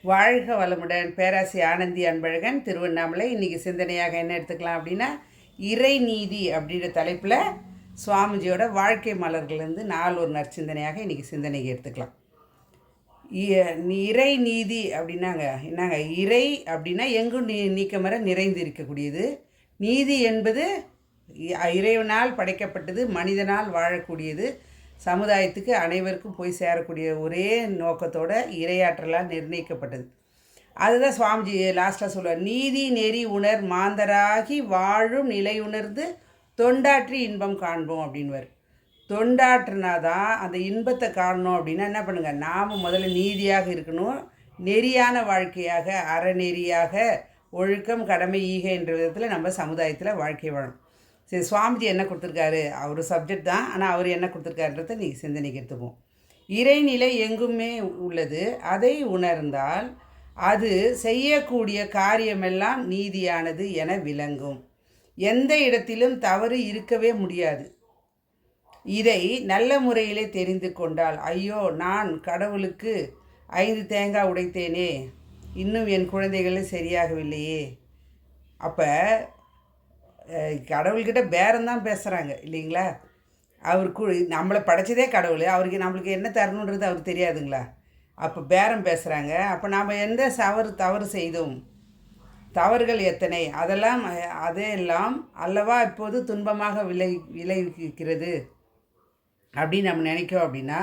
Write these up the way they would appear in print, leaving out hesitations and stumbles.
வாழ்க வளமுடன். பேராசி ஆனந்தி அன்பழகன், திருவண்ணாமலை. இன்றைக்கி சிந்தனையாக என்ன எடுத்துக்கலாம் அப்படின்னா, இறை நீதி அப்படின்ற தலைப்பில் சுவாமிஜியோட வாழ்க்கை மலர்கள்லேருந்து ஒரு நற்சிந்தனையாக இன்றைக்கி சிந்தனைக்கு எடுத்துக்கலாம். இறை நீதி அப்படின்னாங்க என்னங்க? இறை அப்படின்னா எங்கும் நீக்கமர நிறைந்து இருக்கக்கூடியது. நீதி என்பது இறைவனால் படைக்கப்பட்டது, மனிதனால் வாழக்கூடியது, சமுதாயத்துக்கு அனைவருக்கும் போய் சேரக்கூடிய ஒரே நோக்கத்தோட இறையாற்றலால் நிர்ணயிக்கப்பட்டது. அதுதான் சுவாமிஜி லாஸ்ட்டாக சொல்லுவார், நீதி நெறி உணர் மாந்தராகி வாழும் நிலை உணர்ந்து தொண்டாற்றி இன்பம் காண்போம் அப்படின்வார். தொண்டாற்றினாதான் அந்த இன்பத்தை காணணும். அப்படின்னா என்ன பண்ணுங்கள், நாம் முதல்ல நீதியாக இருக்கணும், நெறியான வாழ்க்கையாக, அறநெறியாக, ஒழுக்கம் கடமை ஈகை என்ற விதத்தில் நம்ம சமுதாயத்தில் வாழ்க்கை வாழும். சரி, சுவாமிஜி என்ன கொடுத்துருக்காரு? அவர் சப்ஜெக்ட் தான், ஆனால் அவர் என்ன கொடுத்துருக்காருன்றதை நீங்கள் சிந்தனைக்கு எடுத்துப்போம். இறைநிலை எங்குமே உள்ளது, அதை உணர்ந்தால் அது செய்யக்கூடிய காரியமெல்லாம் நீதியானது என விளங்கும். எந்த இடத்திலும் தவறு இருக்கவே முடியாது. இதை நல்ல முறையிலே தெரிந்து கொண்டால், ஐயோ நான் கடவுளுக்கு 5 தேங்காய் உடைத்தேனே, இன்னும் என் குழந்தைகளே சரியாகவில்லையே. அப்போ கடவுள்கிட்ட பேரம்தான் பேசுகிறாங்க இல்லைங்களா? அவருக்கு நம்மளை படைச்சதே கடவுள், அவருக்கு நம்மளுக்கு என்ன தரணுன்றது அவருக்கு தெரியாதுங்களா? அப்போ பேரம் பேசுகிறாங்க. அப்போ நாம் எந்த தவறு செய்தோம், தவறுகள் எத்தனை, அதையெல்லாம் அல்லவா இப்போது துன்பமாக விளைவிக்கிறது அப்படின்னு நம்ம நினைக்கிறோம். அப்படின்னா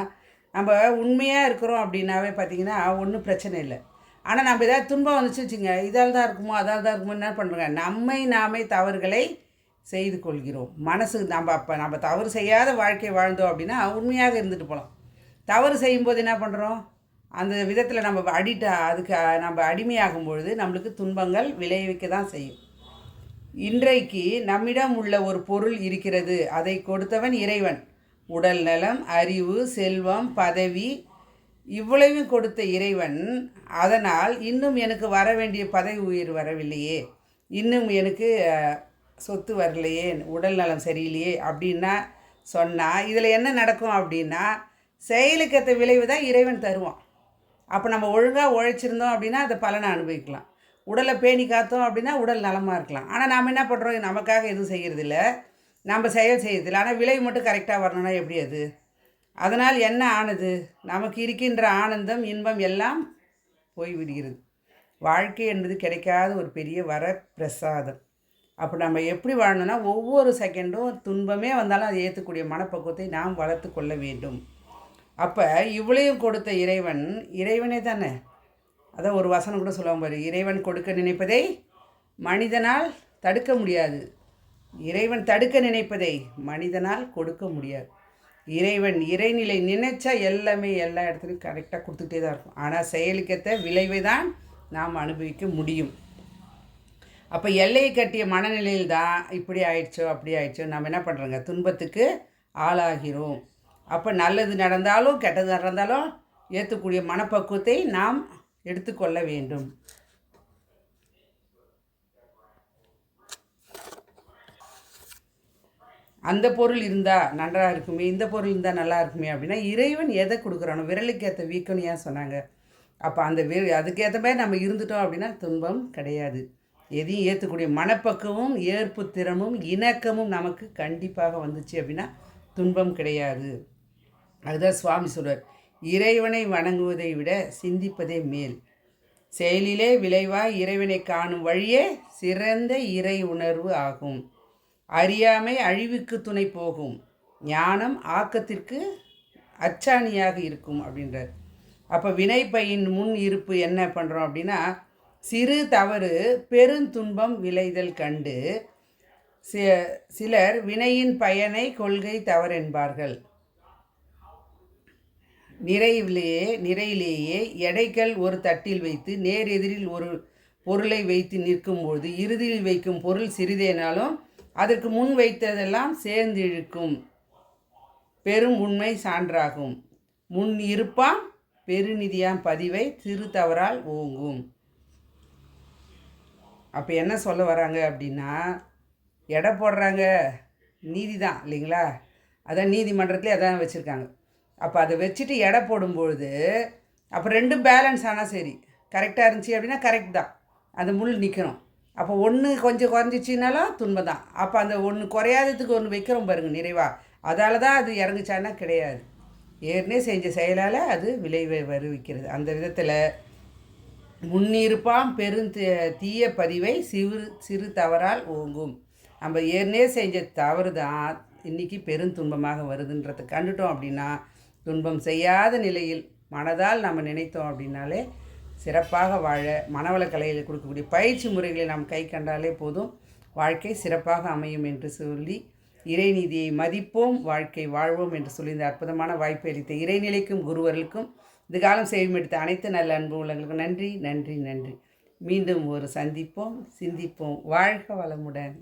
நம்ம உண்மையாக இருக்கிறோம் அப்படின்னாவே பார்த்திங்கன்னா ஒன்றும் பிரச்சனை இல்லை. ஆனால் நம்ம ஏதாவது துன்பம் வந்துச்சு வச்சுங்க, இதால் தான் இருக்குமோ அதால் தான் இருக்குமோ, என்ன பண்ணுறோங்க, நாமே தவறுகளை செய்து கொள்கிறோம். மனசு நம்ம தவறு செய்யாத வாழ்க்கை வாழ்ந்தோம் அப்படின்னா உண்மையாக இருந்துட்டு போகலாம். தவறு செய்யும்போது என்ன பண்ணுறோம், அந்த விதத்தில் நம்ம அதுக்கு நம்ம அடிமையாகும் பொழுது நம்மளுக்கு துன்பங்கள் விளைவிக்க தான் செய்யும். இன்றைக்கு நம்மிடம் உள்ள ஒரு பொருள் இருக்கிறது, அதை கொடுத்தவன் இறைவன். உடல் நலம், அறிவு, செல்வம், பதவி இவ்வளவும் கொடுத்த இறைவன், அதனால் இன்னும் எனக்கு வர வேண்டிய பதவி உயிர் வரவில்லையே, இன்னும் எனக்கு சொத்து வரலையே, உடல் நலம் சரியில்லையே அப்படின்னா சொன்னால் இதில் என்ன நடக்கும் அப்படின்னா, செயலுக்கேற்ற விளைவு தான் இறைவன் தருவான். அப்போ நம்ம ஒழுங்காக உழைச்சிருந்தோம் அப்படின்னா அதை பலனை அனுபவிக்கலாம். உடலை பேணி காத்தோம் அப்படின்னா உடல் நலமாக இருக்கலாம். ஆனால் நாம் என்ன பண்ணுறோம், நமக்காக எதுவும் செய்கிறதில்ல, நம்ம செயல் செய்யறதில்லை. ஆனால் விளைவு மட்டும் கரெக்டாக வரணும்னா எப்படி அது? அதனால் என்ன ஆனது, நமக்கு இருக்கின்ற ஆனந்தம், இன்பம் எல்லாம் போய்விடுகிறது. வாழ்க்கை என்பது கிடைக்காத ஒரு பெரிய வரப்பிரசாதம். அப்போ நம்ம எப்படி வாழணும்னா, ஒவ்வொரு செகண்டும் துன்பமே வந்தாலும் அதை ஏற்றக்கூடிய மனப்பக்குவத்தை நாம் வளர்த்து கொள்ள வேண்டும். அப்போ இவ்வளையும் கொடுத்த இறைவனே தானே. அதான் ஒரு வசனம் கூட சொல்லுவாங்க பாரு, இறைவன் கொடுக்க நினைப்பதை மனிதனால் தடுக்க முடியாது, இறைவன் தடுக்க நினைப்பதை மனிதனால் கொடுக்க முடியாது. இறைவன் இறைநிலை நினைச்சா எல்லாமே எல்லா இடத்துலையும் கரெக்டாக கொடுத்துக்கிட்டே தான் இருக்கும். ஆனால் செயலுக்கேற்ற விளைவை தான் நாம் அனுபவிக்க முடியும். அப்போ எல்லையை கட்டிய மனநிலையில் தான் இப்படி ஆயிடுச்சோ அப்படி ஆயிடுச்சோ நம்ம என்ன பண்ணுறோங்க, துன்பத்துக்கு ஆளாகிறோம். அப்போ நல்லது நடந்தாலும் கெட்டது நடந்தாலும் ஏற்றக்கூடிய மனப்பக்குவத்தை நாம் எடுத்துக்கொள்ள வேண்டும். அந்த பொருள் இருந்தால் நன்றாக இருக்குமே, இந்த பொருள் இருந்தால் நல்லா இருக்குமே அப்படின்னா இறைவன் எதை கொடுக்குறானோ, விரலுக்கு ஏற்ற வீக்கம்னு ஏன் சொன்னாங்க? அப்போ அந்த அதுக்கேற்ற மாதிரி நம்ம இருந்துட்டோம் அப்படின்னா துன்பம் கிடையாது. எதையும் ஏற்றக்கூடிய மனப்பக்குவமும் ஏற்பு திறமும் இணக்கமும் நமக்கு கண்டிப்பாக வந்துச்சு அப்படின்னா துன்பம் கிடையாது. அதுதான் சுவாமி சொல்வார், இறைவனை வணங்குவதை விட சிந்திப்பதே மேல். செயலிலே விளைவாய் இறைவனை காணும் வழியே சிறந்த இறை உணர்வு ஆகும். அறியாமை அழிவுக்கு துணை போகும், ஞானம் ஆக்கத்திற்கு அச்சாணியாக இருக்கும் அப்படின்றார். அப்போ வினைப்பையின் முன் இருப்பு என்ன பண்ணுறோம் அப்படின்னா, சிறு தவறு பெருந்துன்பம் விளைதல் கண்டு சிலர் வினையின் பயனை கொள்கை தவறென்பார்கள். நிறையிலேயே எடைகள் ஒரு தட்டில் வைத்து நேர் எதிரில் ஒரு பொருளை வைத்து நிற்கும்போது இறுதியில் வைக்கும் பொருள் சிறிதேனாலும் அதற்கு முன் வைத்ததெல்லாம் சேர்ந்து இழுக்கும் பெரும் உண்மை சான்றாகும். முன் இருப்பாம் பெருநிதியாம் பதிவை சிறு தவறால் ஓங்கும். அப்போ என்ன சொல்ல வராங்க அப்படின்னா, எடை போடுறாங்க, நீதி தான் இல்லைங்களா? அதான் நீதிமன்றத்துலேயே அதான் வச்சுருக்காங்க. அப்போ அதை வச்சுட்டு எடை போடும்பொழுது அப்போ ரெண்டும் பேலன்ஸ் ஆனால் சரி. கரெக்டாக இருந்துச்சு அப்படின்னா கரெக்ட் தான், அந்த முள் நிற்கணும். அப்போ ஒன்று கொஞ்சம் குறைஞ்சிச்சின்னாலும் துன்பம் தான். அப்போ அந்த ஒன்று குறையாததுக்கு ஒன்று வைக்கிறோம் பாருங்கள் நிறைவாக, அதால் தான் அது இறங்குச்சான்னா கிடையாது. ஏற்கனவே செஞ்ச செயலால் அது விளைவை வருவிக்கிறது. அந்த விதத்தில் முன்னிருப்பாம் தீய பதிவை சிறு தவறால் ஓங்கும். நம்ம ஏற்கனவே செஞ்ச தவறு தான் இன்றைக்கி பெருந்துன்பமாக வருதுன்றதை கண்டுட்டோம் அப்படின்னா, துன்பம் செய்யாத நிலையில் மனதால் நம்ம நினைத்தோம் அப்படின்னாலே சிறப்பாக வாழ மனவளக்கலையில் கொடுக்கக்கூடிய பயிற்சி முறைகளை நாம் கை கண்டாலே போதும், வாழ்க்கை சிறப்பாக அமையும் என்று சொல்லி, இறைநீதியை மதிப்போம், வாழ்க்கை வாழ்வோம் என்று சொல்லி இந்த அற்புதமான வாய்ப்பை அளித்த இறைநிலைக்கும் குருவர்களுக்கும் இதுகாலம் செய்யுமெடுத்த அனைத்து நல்ல அன்பு உள்ளவர்களுக்கும் நன்றி நன்றி நன்றி. மீண்டும் ஒரு சந்திப்போம், சிந்திப்போம். வாழ்க வளமுடன்.